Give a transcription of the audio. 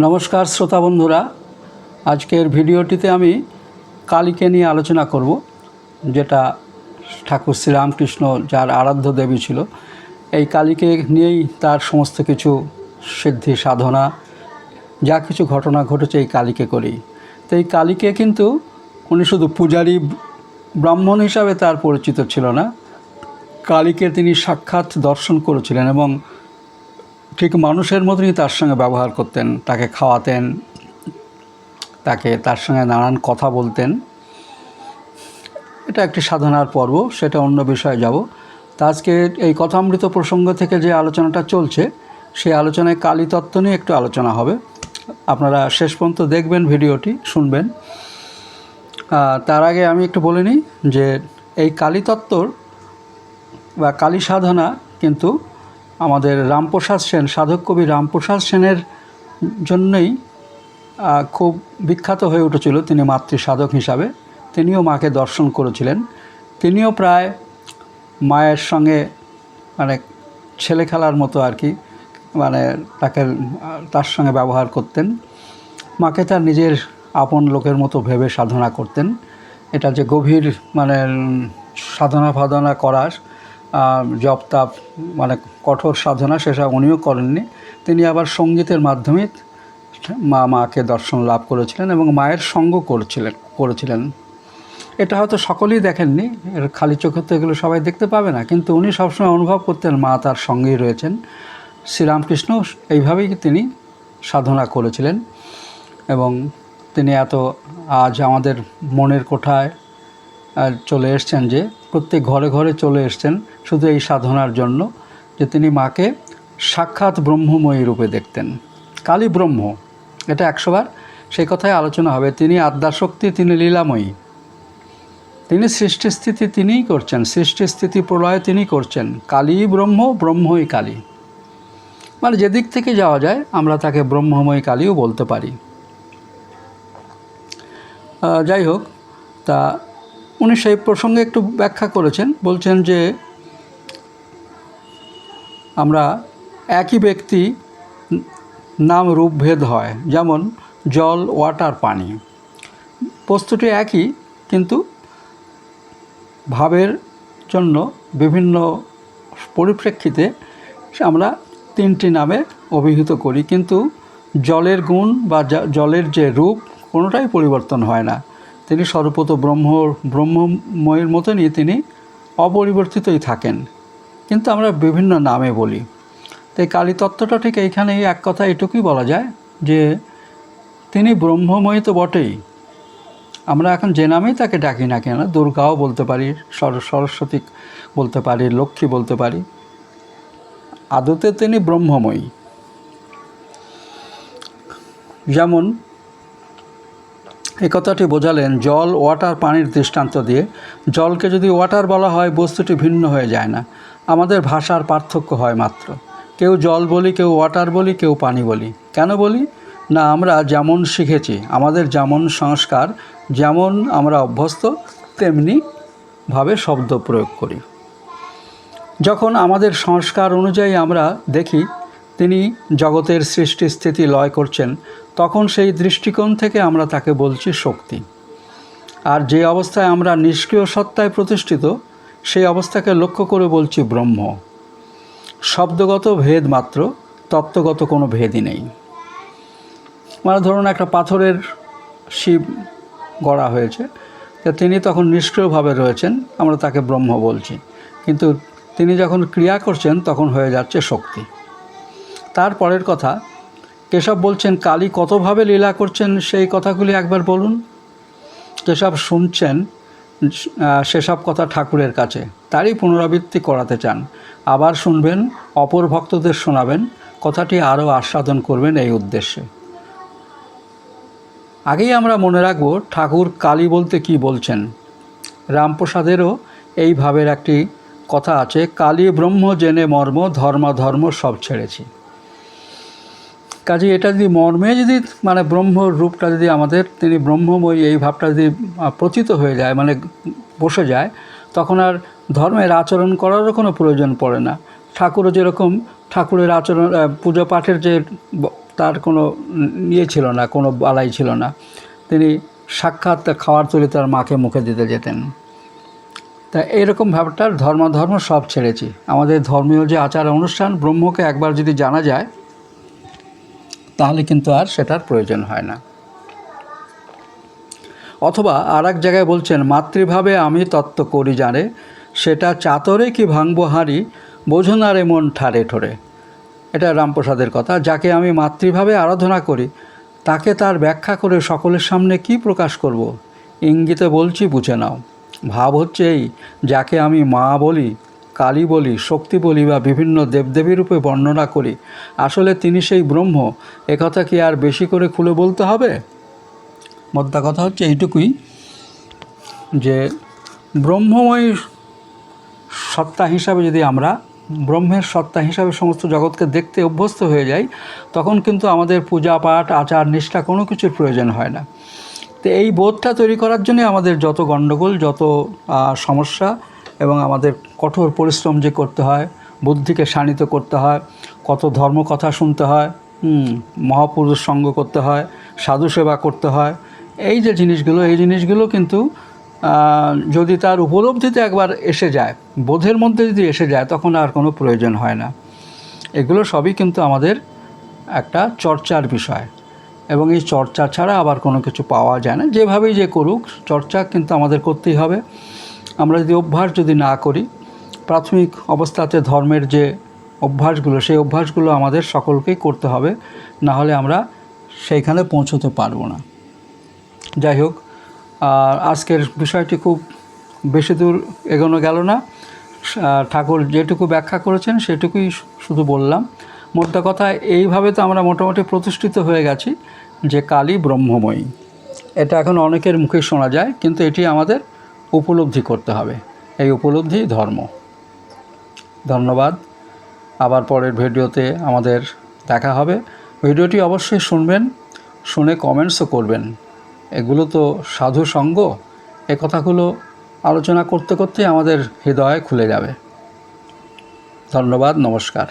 নমস্কার শ্রোতা বন্ধুরা, আজকের ভিডিওটিতে আমি কালীকে নিয়ে আলোচনা করব, যেটা ঠাকুর শ্রীরামকৃষ্ণ যার আরাধ্য দেবী ছিল। এই কালীকে নিয়েই তার সমস্ত কিছু সিদ্ধি সাধনা, যা কিছু ঘটনা ঘটেছে এই কালীকে করেই। তো এই কালীকে কিন্তু উনি শুধু পূজারী ব্রাহ্মণ হিসাবে তার পরিচিত ছিল না, কালীকে তিনি সাক্ষাৎ দর্শন করেছিলেন এবং ঠিক মানুষের মতনই তার সঙ্গে ব্যবহার করতেন, তাকে খাওয়াতেন, তার সঙ্গে নানান কথা বলতেন। এটা একটি সাধনার পর্ব, সেটা অন্য বিষয়ে যাব। তা আজকে এই কথামৃত প্রসঙ্গ থেকে যে আলোচনাটা চলছে, সেই আলোচনায় কালী তত্ত্ব নিয়ে একটু আলোচনা হবে। আপনারা শেষ পর্যন্ত দেখবেন, ভিডিওটি শুনবেন। তার আগে আমি একটু বলে নিই যে এই কালী তত্ত্বর বা কালী সাধনা কিন্তু আমাদের রামপ্রসাদ সেন, সাধক কবি রামপ্রসাদ সেনের জন্যই খুব বিখ্যাত হয়ে উঠেছিল। তিনি মাতৃ সাধক হিসাবে তিনিও মাকে দর্শন করেছিলেন। তিনিও প্রায় মায়ের সঙ্গে ছেলে খেলার মতো আর কি, তার সঙ্গে ব্যবহার করতেন। মাকে তার নিজের আপন লোকের মতো ভেবে সাধনা করতেন। এটা যে গভীর সাধনা ফাধনা করার, জপ তাপ কঠোর সাধনা, সেসব উনিও করেননি। তিনি আবার সঙ্গীতের মাধ্যমে মাকে দর্শন লাভ করেছিলেন এবং মায়ের সঙ্গ করেছিলেন। এটা হয়তো সকলেই দেখেননি, এর খালি চোখে তো এগুলো সবাই দেখতে পাবে না, কিন্তু উনি সবসময় অনুভব করতেন মা তার সঙ্গেই রয়েছেন। শ্রীরামকৃষ্ণ এইভাবেই তিনি সাধনা করেছিলেন এবং তিনি আজ আমাদের মনের কোঠায় চলে এসছেন, যে প্রত্যেক ঘরে ঘরে চলে এসছেন শুধু এই সাধনার জন্য, যে তিনি মাকে সাক্ষাৎ ব্রহ্মময়ী রূপে দেখতেন। কালী ব্রহ্ম, এটা 100 বার সেই কথাই আলোচনা হবে। তিনি আদ্যাশক্তি, তিনি লীলাময়ী, তিনি সৃষ্টিস্থিতি তিনিই করছেন, সৃষ্টিস্থিতি প্রলয় তিনি করছেন। কালী ব্রহ্ম, ব্রহ্মই কালী, যেদিক থেকে যাওয়া যায় আমরা তাকে ব্রহ্মময়ী কালীও বলতে পারি। যাই হোক, তা উনি সেই প্রসঙ্গে একটু ব্যাখ্যা করেছেন। বলছেন যে আমরা একই ব্যক্তি নাম রূপভেদ হয়, যেমন জল, ওয়াটার, পানি। বস্তুটি একই, কিন্তু ভাবের জন্য বিভিন্ন পরিপ্রেক্ষিতে আমরা 3টি নামে অভিহিত করি, কিন্তু জলের গুণ বা জলের যে রূপ, কোনোটাই পরিবর্তন হয় না। তিনি স্বরূপত ব্রহ্মময়ের মতনই তিনি অপরিবর্তিতই থাকেন, কিন্তু আমরা বিভিন্ন নামে বলি। তো এই কালী তত্ত্বটা ঠিক এইখানেই এক কথা এটুকুই বলা যায় যে তিনি ব্রহ্মময়ী তো বটেই, আমরা এখন যে নামেই তাকে ডাকি না কেন, দুর্গাও বলতে পারি, সরস্বতী বলতে পারি, লক্ষ্মী বলতে পারি, আদতে তিনি ব্রহ্মময়ী। যেমন এই কথাটি বোঝালেন জল, ওয়াটার, পানির দৃষ্টান্ত দিয়ে। জলকে যদি ওয়াটার বলা হয়, বস্তুটি ভিন্ন হয়ে যায় না, আমাদের ভাষার পার্থক্য হয় মাত্র। কেউ জল বলি, কেউ ওয়াটার বলি, কেউ পানি বলি। কেন বলি না, আমরা যেমন শিখেছি, আমাদের যেমন সংস্কার, যেমন আমরা অভ্যস্ত, তেমনিভাবে শব্দ প্রয়োগ করি। যখন আমাদের সংস্কার অনুযায়ী আমরা দেখি তিনি জগতের সৃষ্টি স্থিতি লয় করছেন, তখন সেই দৃষ্টিকোণ থেকে আমরা তাকে বলছি শক্তি। আর যে অবস্থায় আমরা নিষ্ক্রিয় সত্তায় প্রতিষ্ঠিত, সেই অবস্থাকে লক্ষ্য করে বলছি ব্রহ্ম। শব্দগত ভেদ মাত্র, তত্ত্বগত কোনো ভেদই নেই। ধরুন একটা পাথরের শিব গড়া হয়েছে, তিনি তখন নিষ্ক্রিয়ভাবে রয়েছেন, আমরা তাকে ব্রহ্ম বলছি, কিন্তু তিনি যখন ক্রিয়া করছেন তখন হয়ে যাচ্ছে শক্তি। তারপরের কথা, কেশব বলছেন কালী কতভাবে লীলা করছেন সেই কথাগুলি একবার বলুন। যেসব শুনছেন সেসব কথা ঠাকুরের কাছে, তারই পুনরাবৃত্তি করাতে চান। আবার শুনবেন, অপর ভক্তদের শোনাবেন, কথাটি আরও আস্বাদন করবেন এই উদ্দেশ্যে। আগেই আমরা মনে রাখব ঠাকুর কালী বলতে কি বলছেন। রামপ্রসাদেরও এই ভাবের একটি কথা আছে, কালী ব্রহ্ম জেনে মর্ম, ধর্ম সব ছেড়েছি। কাজে এটা যদি মর্মে যদি ব্রহ্মর রূপটা যদি আমাদের, তিনি ব্রহ্মময়ী এই ভাবটা যদি প্রতীত হয়ে যায়, বসে যায়, তখন আর ধর্মের আচরণ করারও কোনো প্রয়োজন পড়ে না। ঠাকুরও যেরকম ঠাকুরের আচরণ, পূজা পাঠের যে তার কোনো ইয়ে ছিল না, কোনো বালাই ছিল না। তিনি সাক্ষাৎ খাওয়ার তুলে তার মাকে মুখে দিতে যেতেন। তা এইরকম ব্যাপারটার ধর্ম সব ছেড়েছি। আমাদের ধর্মীয় যে আচার অনুষ্ঠান, ব্রহ্মকে একবার যদি জানা যায় তাহলে কিন্তু আর সেটার প্রয়োজন হয় না। অথবা আর এক জায়গায় বলছেন, মাতৃভাবে আমি তত্ত্ব করি জানে, সেটা চাতরে কি ভাঙব হাঁড়ি, বোঝো না রে মন ঠারে ঠোরে। এটা রামপ্রসাদের কথা। যাকে আমি মাতৃভাবে আরাধনা করি তাকে তার ব্যাখ্যা করে সকলের সামনে কি প্রকাশ করব? ইঙ্গিতে বলছি, বুঝে নাও। ভাব হচ্ছে এই, যাকে আমি মা বলি, কালী বলি, শক্তি বলি বা বিভিন্ন দেবদেবী রূপে বর্ণনা করি, আসলে তিনি সেই ব্রহ্ম। একথা কি আর বেশি করে খুলে বলতে হবে? মোদ্দা কথা হচ্ছে এইটুকুই, যে ব্রহ্মময় সত্তা হিসাবে যদি আমরা ব্রহ্মের সত্তা হিসাবে সমস্ত জগৎকে দেখতে অভ্যস্ত হয়ে যাই, তখন কিন্তু আমাদের পূজা পাঠ আচার নিষ্ঠা কোনো কিছুর প্রয়োজন হয় না। তো এই বোধটা তৈরি করার জন্য আমাদের যত গণ্ডগোল, যত সমস্যা, এবং আমাদের কঠোর পরিশ্রম যে করতে হয়, বুদ্ধিকে শানিত করতে হয়, কত ধর্মকথা শুনতে হয়, মহাপুরুষ সঙ্গ করতে হয়, সাধু সেবা করতে হয়। এই যে জিনিসগুলো, এই জিনিসগুলো কিন্তু যদি তার উপলব্ধিতে একবার এসে যায়, বোধের মধ্যে যদি এসে যায়, তখন আর কোনো প্রয়োজন হয় না। এগুলো সবই কিন্তু আমাদের একটা চর্চার বিষয়, এবং এই চর্চা ছাড়া আবার কোনো কিছু পাওয়া যায় না। যেভাবেই যে করুক, চর্চা কিন্তু আমাদের করতেই হবে। আমরা যদি অভ্যাস যদি না করি, প্রাথমিক অবস্থাতে ধর্মের যে অভ্যাসগুলো, সেই অভ্যাসগুলো আমাদের সকলকেই করতে হবে, না হলে আমরা সেইখানে পৌঁছতে পারবো না। যাই হোক, আজকের বিষয়টি খুব বেশি দূর এগোনো গেল না। ঠাকুর যেটুকু ব্যাখ্যা করেছেন সেটুকুই শুধু বললাম। মোদ্দা কথা এইভাবে তো আমরা মোটামুটি প্রতিষ্ঠিত হয়ে গেছি যে কালী ব্রহ্মময়ী। এটা এখন অনেকের মুখে শোনা যায়, কিন্তু এটি আমাদের উপলব্ধি করতে হবে। এই উপলব্ধি ধর্ম। ধন্যবাদ। আবার পরের ভিডিওতে আমাদের দেখা হবে। ভিডিওটি অবশ্যই শুনবেন, শুনে কমেন্টসও করবেন। এগুলো তো সাধু সঙ্গ, এ কথাগুলো আলোচনা করতে করতে আমাদের হৃদয় খুলে যাবে। ধন্যবাদ, নমস্কার।